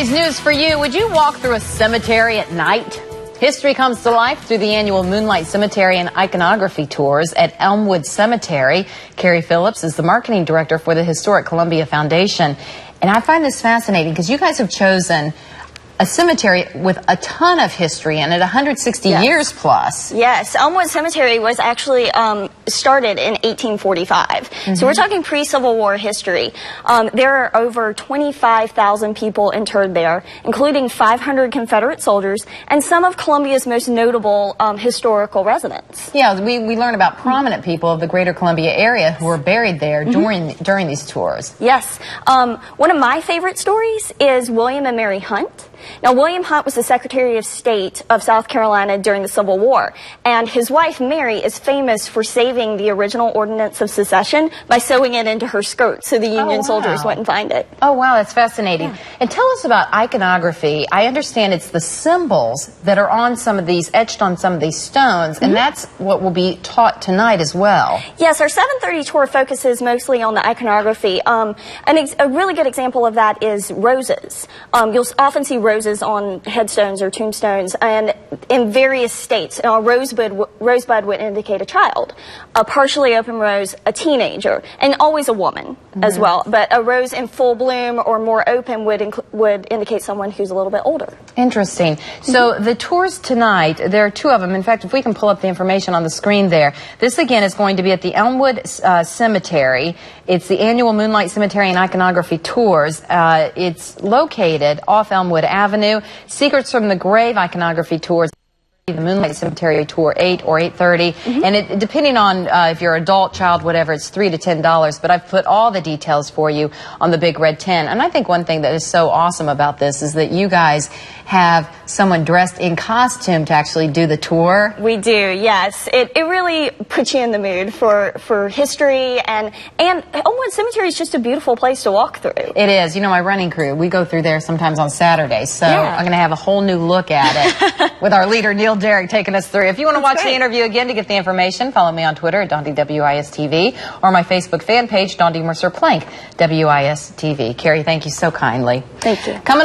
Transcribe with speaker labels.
Speaker 1: Today's news for you. Would you walk through a cemetery at night? History comes to life through the annual Moonlight Cemetery and Iconography tours at Elmwood Cemetery. Carrie Phillips is the marketing director for the Historic Columbia Foundation. And I find this fascinating because you guys have chosen a cemetery with a ton of history in it, 160 years plus.
Speaker 2: Yes, Elmwood Cemetery was actually started in 1845. So we're talking pre-Civil War history. There are over 25,000 people interred there, including 500 Confederate soldiers and some of Columbia's most notable historical residents.
Speaker 1: Yeah, we learn about prominent people of the greater Columbia area who were buried there during these tours.
Speaker 2: Yes. One of my favorite stories is William and Mary Hunt. Now, William Hunt was the Secretary of State of South Carolina during the Civil War, and his wife, Mary, is famous for saving the original Ordinance of Secession by sewing it into her skirt so the Union soldiers wouldn't find it.
Speaker 1: Oh, wow, that's fascinating. Yeah. And tell us about iconography. I understand it's the symbols that are on some of these, etched on some of these stones, and that's what will be taught tonight as well.
Speaker 2: Yes, our 7:30 tour focuses mostly on the iconography. A really good example of that is roses. You'll often see roses on headstones or tombstones, and in various states. A rosebud would indicate a child, a partially open rose a teenager, and always a woman as well. But a rose in full bloom or more open would indicate someone who's a little bit older.
Speaker 1: Interesting. So the tours tonight, there are two of them. In fact, if we can pull up the information on the screen there, this again is going to be at the Elmwood Cemetery. It's the annual Moonlight Cemetery and Iconography tours. It's located off Elmwood Avenue. Secrets from the Grave Iconography tours. The Moonlight Cemetery tour 8 or 8:30, and it, depending on if you're adult, child, whatever, it's $3 to $10. But I've put all the details for you on the big red tent. And I think one thing that is so awesome about this is that you guys have someone dressed in costume to actually do the tour.
Speaker 2: We do, yes. It really puts you in the mood for history, and Elmwood Cemetery is just a beautiful place to walk through.
Speaker 1: It is. You know, my running crew, we go through there sometimes on Saturdays, so I'm going to have a whole new look at it with our leader, Neil Derrick, taking us through. If you want to watch the interview again to get the information, follow me on Twitter at Dawndy WISTV or my Facebook fan page, Dawndy Mercer Plank WISTV. Carrie, thank you so kindly.
Speaker 2: Thank you.
Speaker 1: Coming up.